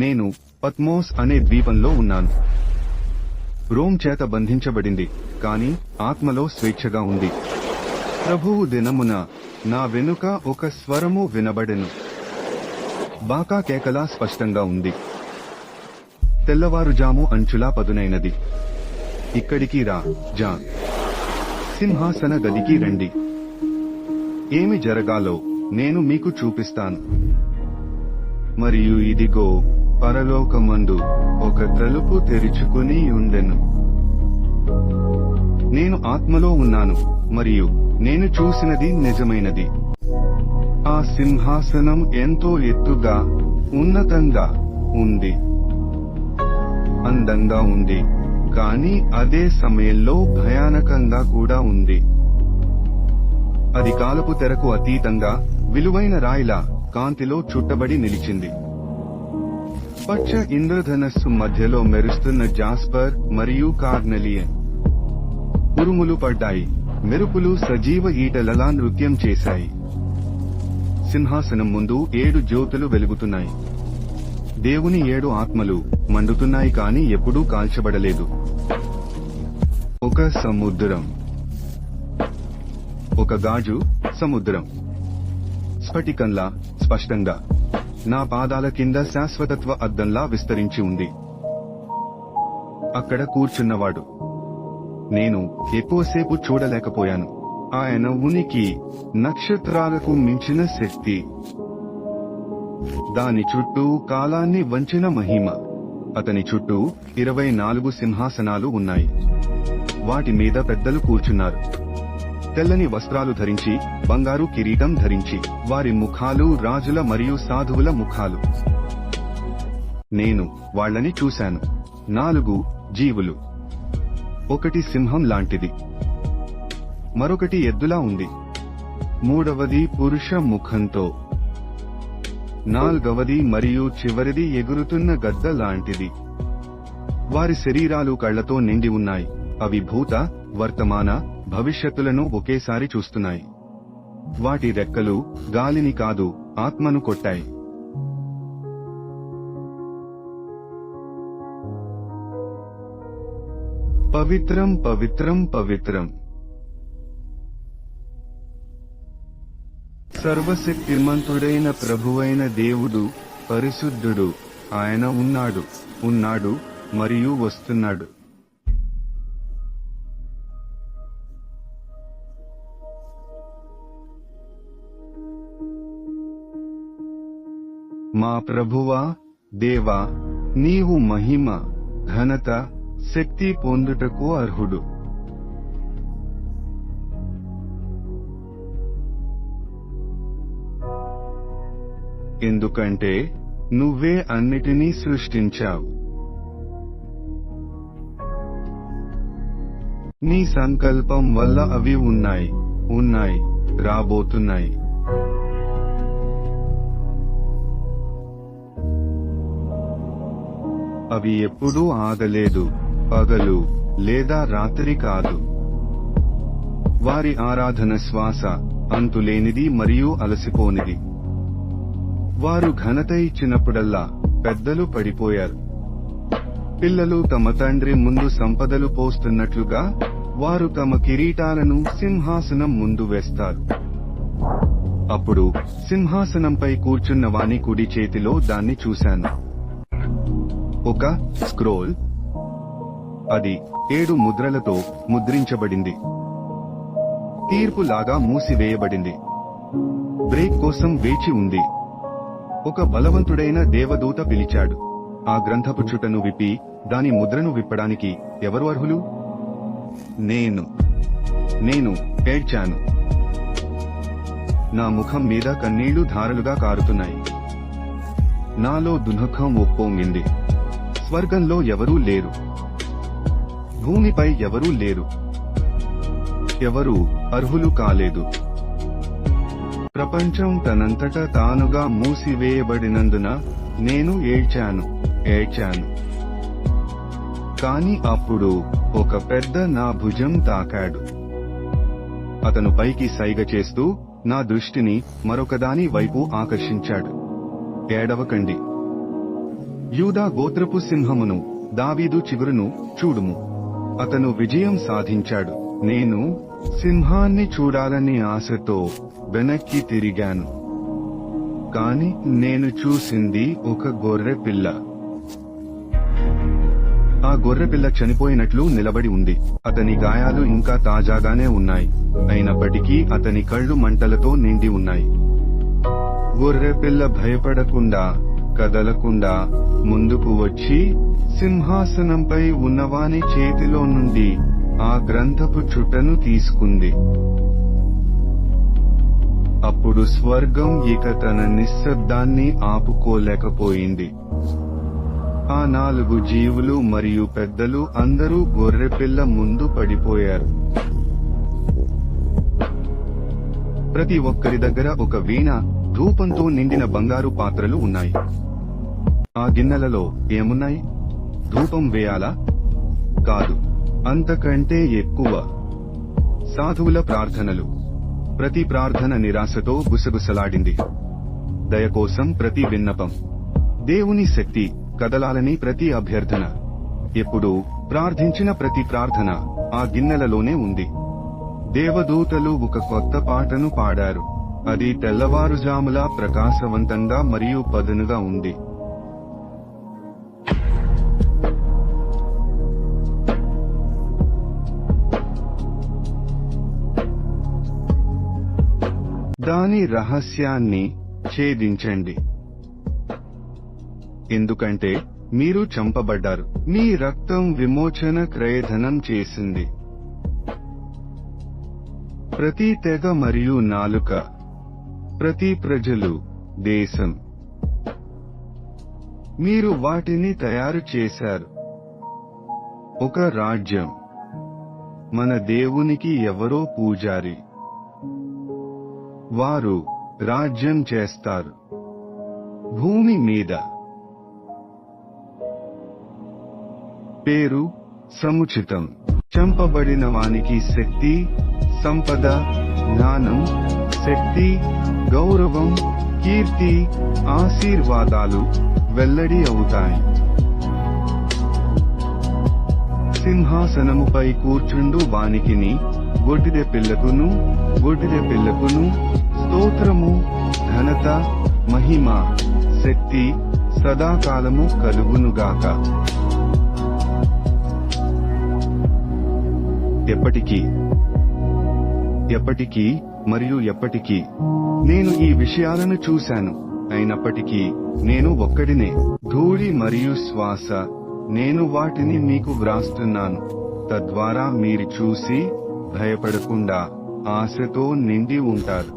నేను పత్మోస్ అనే ద్వీపంలో ఉన్నాను. రోమ్ చేత బంధించబడింది, కాని ఆత్మలో స్వేచ్ఛగా ఉంది. ప్రభువు దినమున నా వెనుక ఒక స్వరము వినబడెను. బాకా కేకలా స్పష్టంగా ఉంది. తెల్లవారుజాము అంచులా పదునైనది. ఇక్కడికి రా, జాన్. సింహాసన గదికి రండి. ఏమి జరగాలో నేను మీకు చూపిస్తాను. మరియు ఇదిగో, పరలోకమందు ఒక తలుపు తెరుచుకుని ఉండెను. నేను ఆత్మలో ఉన్నాను, మరియు నేను చూసినది నిజమైనది. ఆ సింహాసనం ఎంతో ఎత్తుగా, ఉన్నతంగా ఉంది. అందంగా ఉంది, కానీ అదే సమయంలో భయానకంగా కూడా ఉంది. అది కాలపు తెరకు అతీతంగా, విలువైన రాయిలా కాంతిలో చుట్టబడి నిలిచింది. పచ్చ ఇంద్రధనస్సు మధ్యలో మెరుస్తున్న జాస్పర్ మరియు కార్నెలియన్. ఉరుములు పడ్డాయి, మెరుపులు సజీవ ఈటలలా నృత్యం చేశాయి. సింహాసనం ముందు 7 జ్యోతులు వెలుగుతున్నాయి. దేవుని 7 ఆత్మలు మండుతున్నాయి, కాని ఎప్పుడూ కాల్చబడలేదు. ఒక సముద్రం, ఒక గాజు సముద్రం, స్ఫటికంలా స్పష్టంగా నా పాదాల కింద శాశ్వతత్వ అద్దంలా విస్తరించి ఉంది. అక్కడ కూర్చున్నవాడు నేను ఎక్కువసేపు చూడలేకపోయాను. ఆయన ఉనికి నక్షత్రాలకు మించిన శక్తి. దాని చుట్టూ కాలాన్ని వంచిన మహిమ. అతని చుట్టూ 24 సింహాసనాలు ఉన్నాయి. వాటి మీద పెద్దలు కూర్చున్నారు. తెల్లని వస్త్రాలు ధరించి, బంగారు కిరీటం ధరించి. వారి ముఖాలు రాజుల మరియు సాధువుల ముఖాలు. నేను వాళ్ళని చూశాను. 4 జీవులు. ఒకటి సింహం లాంటిది, మరొకటి ఎద్దులా ఉంది, మూడవది పురుష ముఖంతో, నాల్గవది మరియు చివరిది ఎగురుతున్న గద్ద లాంటిది. వారి శరీరాలు కళ్లతో నిండి ఉన్నాయి. అవి భూత, వర్తమాన, భవిష్యత్తులను ఒకేసారి చూస్తున్నాయి. వాటి రెక్కలు గాలిని కాదు, ఆత్మను కొట్టాయి. పవిత్రం, పవిత్రం, పవిత్రం. సర్వశక్తిమంతుడైన ప్రభువైన దేవుడు, పరిశుద్ధుడు. ఆయన ఉన్నాడు, ఉన్నాడు మరియు వస్తున్నాడు. మా ప్రభువా, దేవా, నీవు మహిమ, ఘనత, శక్తి పొందుటకు అర్హుడు. ఎందుకంటే నువ్వే అన్నిటినీ సృష్టించావు. నీ సంకల్పం వల్ల అవి ఉన్నాయి, రాబోతున్నాయి. అవి ఎప్పుడూ ఆగలేదు, పగలు లేదా రాత్రి కాదు. వారి ఆరాధన శ్వాస అంతులేనిది మరియు అలసిపోనిది. వారు ఘనత ఇచ్చినప్పుడల్లా పెద్దలు పడిపోయారు. పిల్లలు తమ తండ్రి ముందు సంపదలు పోస్తున్నట్లుగా వారు తమ కిరీటాలను సింహాసనం ముందు వేస్తారు. అప్పుడు సింహాసనంపై కూర్చున్న వాని కుడి చేతిలో దాన్ని చూశాను. ఒక స్క్రోల్. అది 7 ముద్రలతో ముద్రించబడింది. తీర్పులాగా మూసివేయబడింది. బ్రేక్ కోసం వేచి ఉంది. ఒక బలవంతుడైన దేవదూత పిలిచాడు. ఆ గ్రంథపు చుట్టను విప్పి దాని ముద్రను విప్పడానికి ఎవరు అర్హులు? నేను ఏడ్చాను. నా ముఖం మీద కన్నీళ్లు ధారలుగా కారుతున్నాయి. నాలో దుఃఖం ఉప్పొంగింది. స్వర్గంలో ఎవరూ లేరు, భూమిపై ఎవరూ లేరు, ఎవరూ అర్హులు కాలేదు. ప్రపంచం తనంతట తానుగా మూసివేయబడినందున నేను ఏడ్చాను. కాని అప్పుడు ఒక పెద్ద నా భుజం తాకాడు. అతను పైకి సైగ చేస్తూ నా దృష్టిని మరొకదాని వైపు ఆకర్షించాడు. ఏడవకండి. యూదా గోత్రపు సింహమును, దావీదు చిగురును చూడుము. అతను విజయం సాధించాడు. నేను సింహాన్ని చూడాలని ఆశతో వెనక్కి తిరిగాను, కాని నేను చూసింది ఒక గొర్రె పిల్ల. ఆ గొర్రెపిల్ల చనిపోయినట్లు నిలబడి ఉంది. అతని గాయాలు ఇంకా తాజాగానే ఉన్నాయి, అయినప్పటికీ అతని కళ్ళు మంటలతో నిండి ఉన్నాయి. గొర్రెపిల్ల భయపడకుండా, కదలకుండా ముందుకు వచ్చి సింహాసనంపై ఉన్నవాని చేతిలో నుండి ఆ గ్రంథపు చుట్టను తీసుకుంది. అప్పుడు స్వర్గం ఇక తన నిశ్శబ్దాన్ని ఆపుకోలేకపోయింది. ఆ 4 జీవులు మరియు పెద్దలు అందరూ గొర్రెపిల్ల ముందు పడిపోయారు. ప్రతి ఒక్కరి దగ్గర ఒక వీణ, ధూపంతో నిండిన బంగారు పాత్రలు ఉన్నాయి. ఆ గిన్నెలలో ఏమున్నాయి? ధూపం వేయాలా? కాదు, అంతకంటే ఎక్కువ. సాధువుల ప్రార్థనలు. ప్రతి ప్రార్థన నిరాశతో గుసగుసలాడింది. దయ కోసం ప్రతి విన్నపం, దేవుని శక్తి కదలాలని ప్రతి అభ్యర్థన, ఎప్పుడు ప్రార్థించిన ప్రతి ప్రార్థన ఆ గిన్నెలలోనే ఉంది. దేవదూతలు ఒక కొత్త పాటను పాడారు. అది తెల్లవారుజాములా ప్రకాశవంతంగా మరియు పదునుగా ఉంది. దాని రహస్యాన్ని ఛేదించండి, ఎందుకంటే మీరు చంపబడ్డారు. మీ రక్తం విమోచన క్రయధనం చేసింది. ప్రతి తెగ మరియు నాలుక, ప్రతి ప్రజలు, దేశం, మీరు వాటిని తయారు చేశారు. ఒక రాజ్యం. మన దేవునికి ఎవరో పూజారి. వారు రాజ్యం చేస్తారు భూమి మీద. పేరు సముచితం. చంపబడిన వానికి శక్తి, సంపద, జ్ఞానం, శక్తి, గౌరవం, కీర్తి, ఆశీర్వాదాలు వెల్లడి అవుతాయి. సింహాసనముపై కూర్చుండు వానికిని, గొడ్డిదె పిల్లకును స్తోత్రము, ఘనత, మహిమ, శక్తి సదాకాలము కలుగునుగాక. ఎప్పటికీ మరియు ఎప్పటికీ నేను ఈ విషయాలను చూశాను. అయినప్పటికీ నేను ఒక్కడినే, ధూళి మరియు శ్వాస. నేను వాటిని మీకు వ్రాస్తున్నాను, తద్వారా మీరు చూసి భయపడకుండా ఆశతో నిండి ఉంటారు.